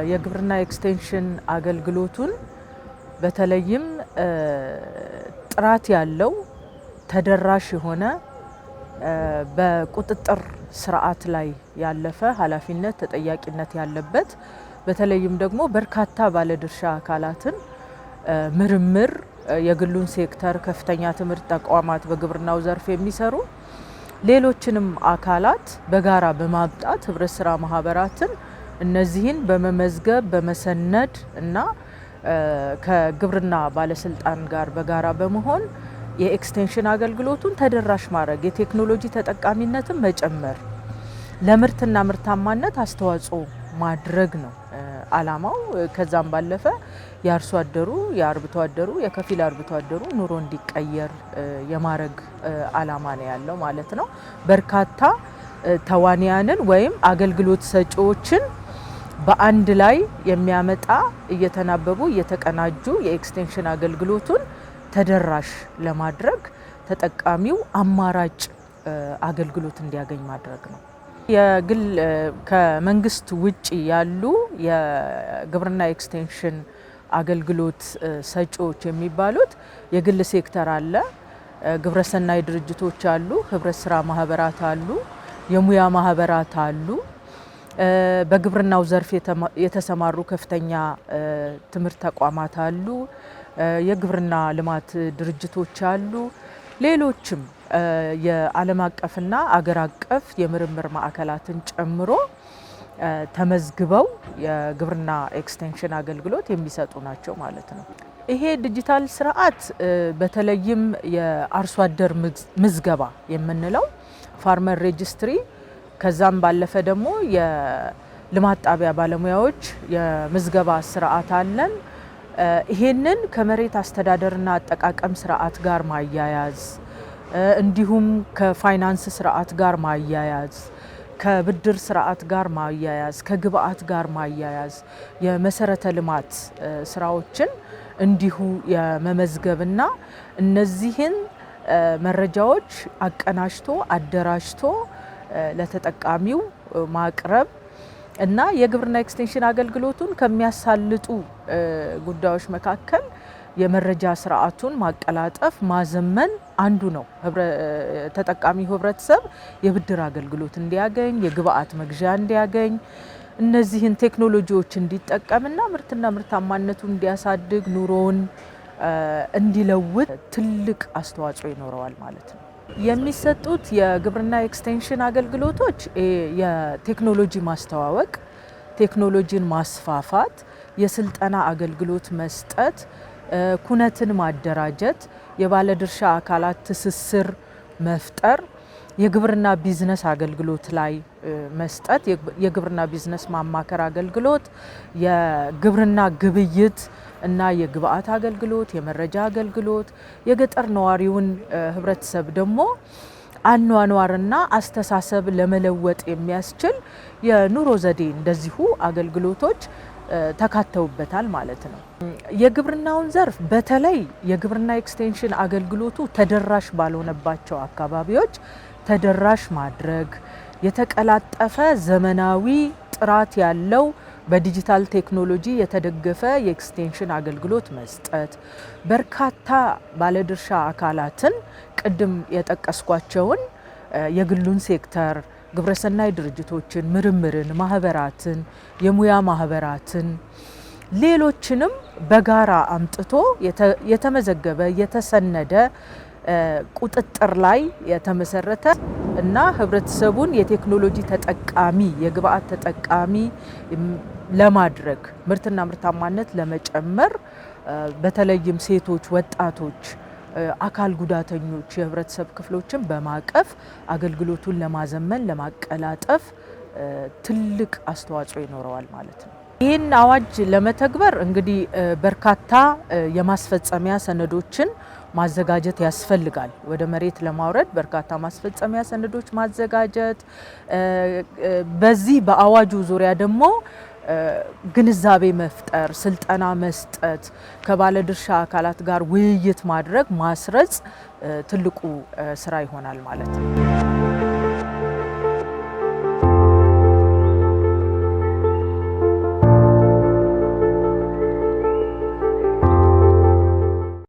የግብርና ኤክስቴንሽን አገልግሎቱን በተለይም ጥራት ያለው ተደራሽ የሆነ በቁጥጥር ስርዓት ላይ ያለፈ ኃላፊነት ተጠያቂነት ያለበት በተለይም ደግሞ በርካታ ባለድርሻ አካላትን ምርምር የግሉን ሴክተር ከፍተኛ ትምህርት ተቋማት በግብርናው ዘርፍ የሚሰሩ ሌሎችንም አካላት በጋራ በማምጣት ህብረት ስራ ማህበራትን እነዚህን በመመዝገብ በመሰነድ እና ከግብርና ባለስልጣን ጋር በጋራ በመሆን የኤክስቴንሽን አገልግሎቱን ተደራሽ ማድረግ የቴክኖሎጂ ተጠቃሚነትን መጨመር ለምርትና ምርታማነት አስተዋጽኦ ማድረግ ነው አላማው። ከዛም ባለፈ የአርሶ አደሩ የአርብቶ አደሩ የከፊል አርብቶ አደሩ ኑሮ እንዲቀየር የማድረግ አላማ ነው ያለው ማለት ነው። በርካታ ተዋንያንን ወይም አገልግሎት ሰጪዎችን በአንድ ላይ የሚያመጣ እየተናበቡ እየተቀናጁ የኤክስቴንሽን አገልግሎቱን ተደራሽ ለማድረግ ተጠቃሚው አማራጭ አገልግሎት እንዲያገኝ ማድረግ ነው። የግል ከመንግስት ውጪ ያሉ የግብርና ኤክስቴንሽን አገልግሎት ሰጪዎች የሚባሉት የግል ሴክተር አለ፣ ግብረሰናይ ድርጅቶች አሉ፣ ህብረት ስራ ማህበራት አሉ፣ የሙያ ማህበራት አሉ፣ በግብርናው ዘርፍ የተሰማሩ ከፍተኛ ትምህርት ተቋማት አሉ፣ የግብርና ልማት ድርጅቶች አሉ፣ ሌሎችም የዓለም አቀፍና አገር አቀፍ የምርምር ማዕከላትን ጨምሮ ተመዝግበው የግብርና ኤክስቴንሽን አገልግሎት የሚሰጡ ናቸው ማለት ነው። ይሄ ዲጂታል ስርዓት በተለይም የአርሶ አደር ምዝገባ የምንለው ፋርመር ሬጅስትሪ ከዛም ባለፈ ደግሞ የልማት ጣቢያ ባለሙያዎች የምዝገባ ስርዓት አለን። ይሄንን ከመሬት አስተዳደርና አጠቃቀም ስርዓት ጋር ማያያዝ እንዲሁም ከፋይናንስ ስርዓት ጋር ማያያዝ ከብድር ስርዓት ጋር ማያያዝ ከግብአት ጋር ማያያዝ የመሰረተ ልማት ስራዎችን እንዲሁ የመመዝገብና እነዚህን መረጃዎች አቀናጅቶ አደራጅቶ ለተጠቃሚው ማቅረብ እና የግብርና ኤክስቴንሽን አገልግሎቱን ከሚያሳልጡ ጉዳዮች መካከል የመረጃ ስርዓቱን ማቀላጠፍ ማዘመን አንዱ ነው። ተጠቃሚው ህብረተሰብ የብድር አገልግሎት እንዲያገኝ የግብአት መግዣ እንዲያገኝ እነዚህን ቴክኖሎጂዎች እንዲጠቀምና ምርትና ምርታማነቱን እንዲያሳድግ ኑሮውን እንዲለውጥ ትልቅ አስተዋጽኦ ይኖረዋል ማለት ነው። የሚሰጡት የግብርና ኤክስቴንሽን አገልግሎቶች የቴክኖሎጂ ማስተዋወቅ፣ ቴክኖሎጂን ማስፋፋት፣ የስልጠና አገልግሎት መስጠት፣ ኩነትን ማደራጀት፣ የባለድርሻ አካላት ትስስር መፍጠር፣ የግብርና ቢዝነስ አገልግሎት ላይ መስጠት፣ የግብርና ቢዝነስ ማማከር አገልግሎት፣ የግብርና ግብይት እና የግብአት አገልግሎት፣ የመረጃ አገልግሎት፣ የገጠር ነዋሪውን ህብረተሰብ ደግሞ አኗኗርና አስተሳሰብ ለመለወጥ የሚያስችል የኑሮ ዘዴ እንደዚሁ አገልግሎቶች ተካተውበታል ማለት ነው። የግብርናውን ዘርፍ በተለይ የግብርና ኤክስቴንሽን አገልግሎቱ ተደራሽ ባልሆነባቸው አካባቢዎች ተደራሽ ማድረግ፣ የተቀላጠፈ ዘመናዊ ጥራት ያለው በዲጂታል ቴክኖሎጂ የተደገፈ የኤክስቴንሽን አገልግሎት መስጠት፣ በርካታ ባለድርሻ አካላትን ቅድም የጠቀስኳቸውን የግሉን ሴክተር ግብረሰናይ ድርጅቶችን፣ ምርምርን፣ ማህበራትን፣ የሙያ ማህበራትን ሌሎችንም በጋራ አምጥቶ የተመዘገበ የተሰነደ ቁጥጥር ላይ የተመሰረተ እና ህብረተሰቡን የቴክኖሎጂ ተጠቃሚ የግብአት ተጠቃሚ ለማድረግ ምርትና ምርታማነት ለመጨመር በተለይም ሴቶች፣ ወጣቶች፣ አካል ጉዳተኞች የህብረተሰብ ክፍሎችን በማቀፍ አገልግሎቱን ለማዘመን ለማቀላጠፍ ትልቅ አስተዋጽኦ ይኖረዋል ማለት ነው። ይህን አዋጅ ለመተግበር እንግዲህ በርካታ የማስፈጸሚያ ሰነዶችን ማዘጋጀት ያስፈልጋል። ወደ መሬት ለማውረድ በርካታ ማስፈጸሚያ ሰነዶች ማዘጋጀት፣ በዚህ በአዋጁ ዙሪያ ደግሞ ግንዛቤ መፍጠር፣ ስልጠና መስጠት፣ ከባለድርሻ አካላት ጋር ውይይት ማድረግ፣ ማስረጽ ትልቁ ስራ ይሆናል ማለት ነው።